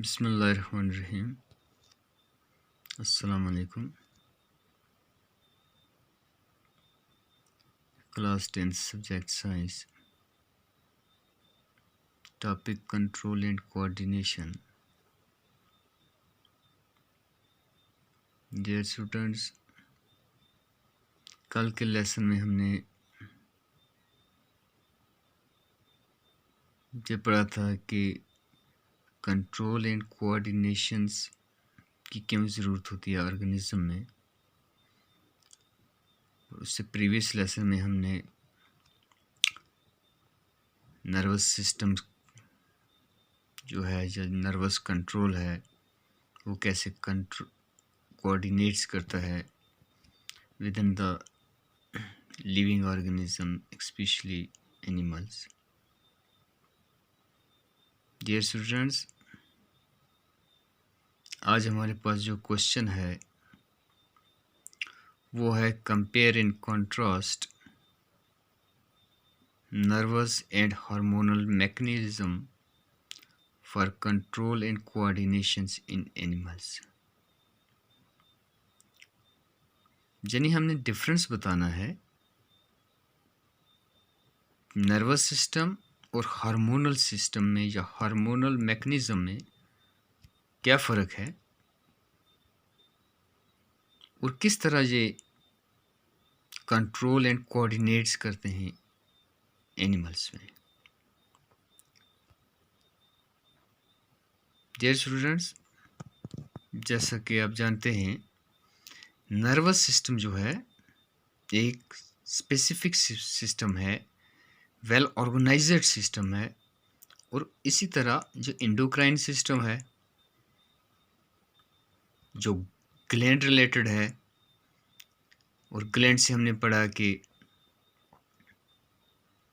बिस्मिल्लाहिर्रहमानिर्रहीम। अस्सलाम वालेकुम। Class 10 subject science, topic control and coordination. Dear students, कल के लेसन में हमने ये पढ़ा था कि कंट्रोल एंड कोऑर्डिनेशंस की क्यों ज़रूरत होती है ऑर्गेनिज्म में। उससे प्रीवियस लेसन में हमने नर्वस सिस्टम जो है, जो नर्वस कंट्रोल है, वो कैसे कोऑर्डिनेट्स करता है within the living organism, specially animals. Dear students, आज हमारे पास जो क्वेश्चन है वो है compare and contrast nervous and hormonal mechanism for control and coordinations in animals. यानी हमने डिफरेंस बताना है नर्वस सिस्टम और हार्मोनल सिस्टम में या हार्मोनल मैकेनिज्म में क्या फ़र्क है और किस तरह ये कंट्रोल एंड कोऑर्डिनेट्स करते हैं एनिमल्स में। डियर स्टूडेंट्स, जैसा कि आप जानते हैं, नर्वस सिस्टम जो है एक स्पेसिफिक सिस्टम है, वेल ऑर्गेनाइज्ड सिस्टम है, और इसी तरह जो एंडोक्राइन सिस्टम है जो ग्लैंड रिलेटेड है, और ग्लैंड से हमने पढ़ा कि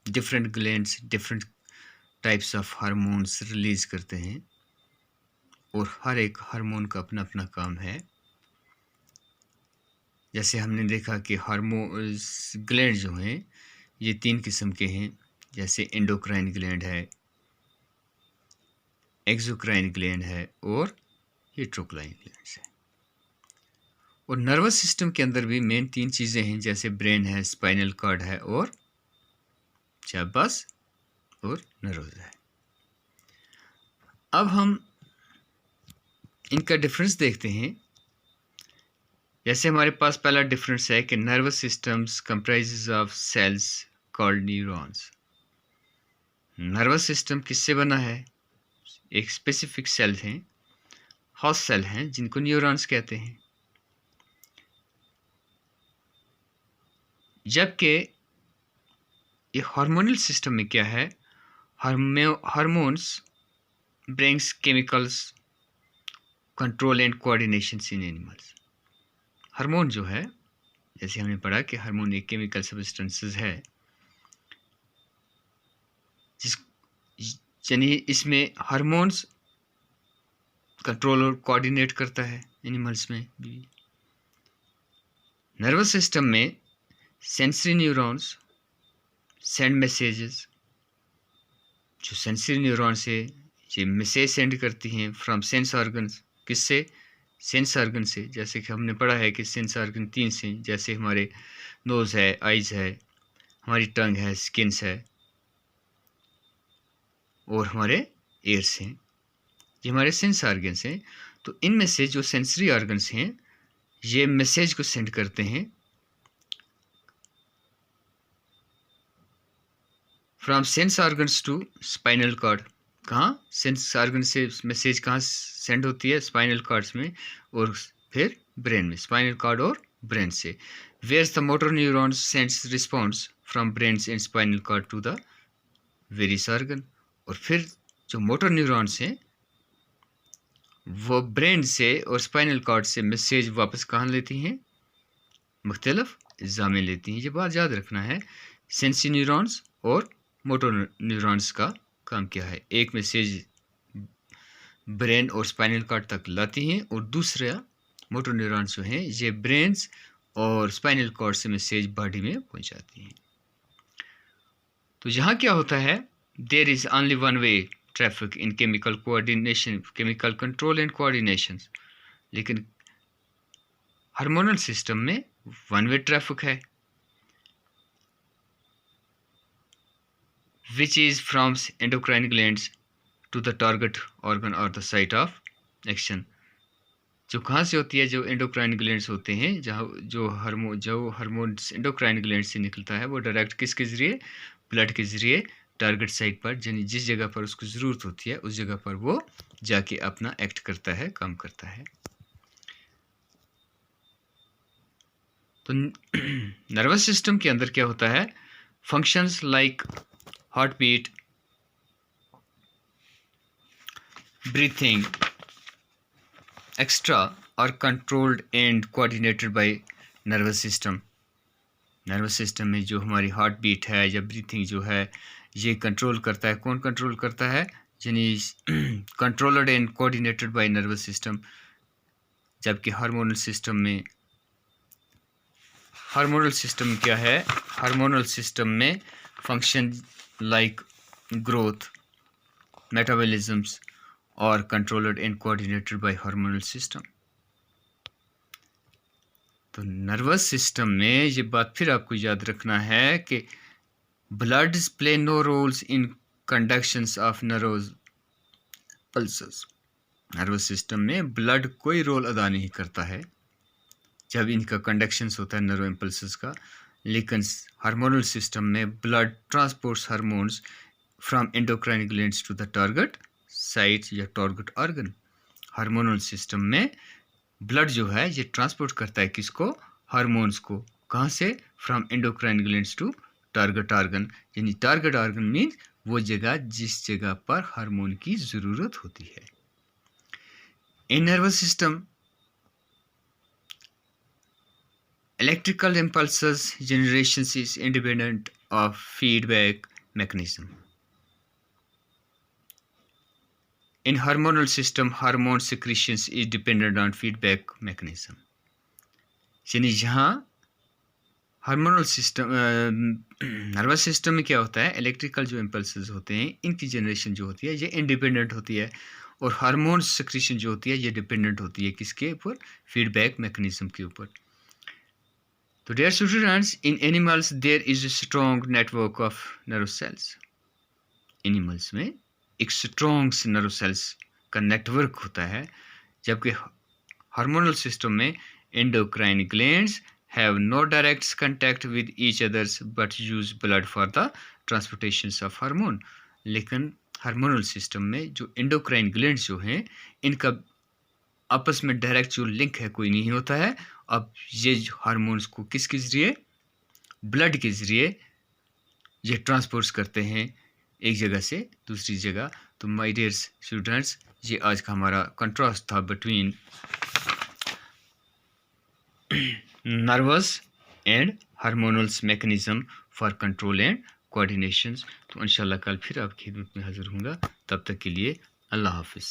different glands different types of hormones release करते हैं और हर एक हार्मोन का अपना अपना काम है। जैसे हमने देखा कि हार्मोन्स ग्लैंड जो हैं ये 3 किस्म के हैं, जैसे एंडोक्राइन ग्लैंड है, एक्सोक्राइन ग्लैंड है और हिट्रोक्राइन ग्लैंड है। और नर्वस सिस्टम के अंदर भी मेन 3 चीज़ें हैं, जैसे ब्रेन है, स्पाइनल कॉर्ड है और चैबस और नर्व्स है। अब हम इनका डिफरेंस देखते हैं। जैसे हमारे पास पहला डिफरेंस है कि nervous systems comprises of cells called neurons. Nervous system किससे बना है? एक स्पेसिफिक सेल हैं, होस्ट सेल हैं, जिनको न्यूरॉन्स कहते हैं। जबकि ये हार्मोनल सिस्टम में क्या है? Hormones brings chemicals control and coordination in animals. Hormone जो है, जैसे हमने पढ़ा कि हार्मोन एक केमिकल सब्सटेंसेस है, यानी इसमें हार्मोन्स कंट्रोल और कोऑर्डिनेट करता है एनिमल्स में भी। नर्वस सिस्टम में सेंसरी न्यूरॉन्स सेंड मैसेजेस, जो सेंसरी न्यूरॉन से ये मैसेज सेंड करती हैं फ्रॉम सेंस ऑर्गन्स। किससे? सेंस ऑर्गन से। जैसे कि हमने पढ़ा है कि सेंस ऑर्गन 3 से, जैसे हमारे नोज़ है, आइज़ है, हमारी टंग है, स्किन्स है और हमारे एयर्स हैं, ये हमारे सेंस ऑर्गन्स हैं। तो इनमें से जो सेंसरी ऑर्गन्स हैं ये मैसेज को सेंड करते हैं from sense organs to spinal cord. कहाँ? सेंस ऑर्गन से मैसेज कहाँ सेंड होती है? स्पाइनल कॉर्ड्स में, और फिर ब्रेन में, स्पाइनल कॉर्ड और ब्रेन से। Where the motor neurons sends response from brain and spinal cord to the various organ. और फिर जो मोटर न्यूरॉन्स हैं वो ब्रेन से और स्पाइनल कॉर्ड से मैसेज वापस कहाँ लेती हैं? मुख्तलिफ अज़्ज़ा में लेती हैं। ये बात याद रखना है, सेंसरी न्यूरॉन्स और मोटर न्यूरॉन्स का काम क्या है। एक मैसेज ब्रेन और स्पाइनल कॉर्ड तक लाती हैं और दूसरा मोटर न्यूरॉन्स जो हैं ये ब्रेन्स और स्पाइनल कॉर्ड से मैसेज बॉडी में पहुंचाती हैं। तो यहाँ क्या होता है? There is only one way traffic in chemical coordination, chemical control and coordination. लेकिन हार्मोनल सिस्टम में वन वे ट्रैफिक है, which is from endocrine glands to the target organ or the site of action। जो कहाँ से होती है, जो endocrine glands होते हैं, जहाँ जो हार्मोन्स एंडोक्राइन ग्लैंड से निकलता है वो डायरेक्ट किसके ज़रिए, ब्लड के ज़रिए टारगेट साइट पर, जिस जगह पर उसको ज़रूरत होती है उस जगह पर वो जाके अपना एक्ट करता है, काम करता है। तो नर्वस सिस्टम के अंदर क्या होता है, functions like heart beat, breathing extra और controlled and coordinated by nervous system. Nervous system में जो हमारी हार्ट बीट है या ब्रीथिंग जो है ये कंट्रोल करता है, कौन कंट्रोल करता है, यानी controlled and coordinated by nervous system. जबकि हार्मोनल सिस्टम क्या है, हार्मोनल सिस्टम में फंक्शन लाइक ग्रोथ, मेटाबॉलिज्म्स और controlled and coordinated by hormonal system. तो नर्वस सिस्टम में ये बात फिर आपको याद रखना है कि blood play no roles in conductions of nerves pulses. Nervous system में ब्लड कोई रोल अदा नहीं करता है जब इनका कंडक्शंस होता है नर्व इम्पल्सेस का। लेकिन हार्मोनल सिस्टम में blood transports hormones from endocrine glands to the target site या टारगेट ऑर्गन। हार्मोनल सिस्टम में ब्लड जो है ये ट्रांसपोर्ट करता है किसको, हार्मोन्स को, कहाँ से, from endocrine glands to target organ. यानी टारगेट ऑर्गन मीन्स वो जगह जिस जगह पर हार्मोन की ज़रूरत होती है। इन nervous system electrical impulses generation is independent of feedback mechanism. In hormonal system, hormone secretions is dependent on feedback mechanism. यानी जहाँ हार्मोनल सिस्टम नर्वस सिस्टम में क्या होता है, इलेक्ट्रिकल जो इम्पल्सेस होते हैं इनकी जनरेशन जो होती है ये इंडिपेंडेंट होती है, और हार्मोन सिक्रीशन जो होती है ये डिपेंडेंट होती है किसके ऊपर, फीडबैक मैकेनिज्म के ऊपर। तो dear students, in animals there is a strong network of nerve cells. Animals में एक स्ट्रॉन्ग नर्व सेल्स का नेटवर्क होता है, जबकि हार्मोनल सिस्टम में endocrine glands have no direct contact with each others but use blood for the transportation of hormone। लेकिन hormonal system में जो एंडोक्राइन ग्लैंड्स जो हैं इनका आपस में डायरेक्ट जो लिंक है कोई नहीं होता है। अब ये हार्मोन्स को किसके ज़रिए, ब्लड के ज़रिए ये ट्रांसपोर्ट करते हैं एक जगह से दूसरी जगह। तो माय डियर स्टूडेंट्स, ये आज का हमारा कंट्रास्ट था between nervous and hormonal mechanism for control and coordinations। तो इंशाल्लाह कल फिर आपकी खिदमत में हाजिर होऊंगा, तब तक के लिए अल्लाह हाफिज़।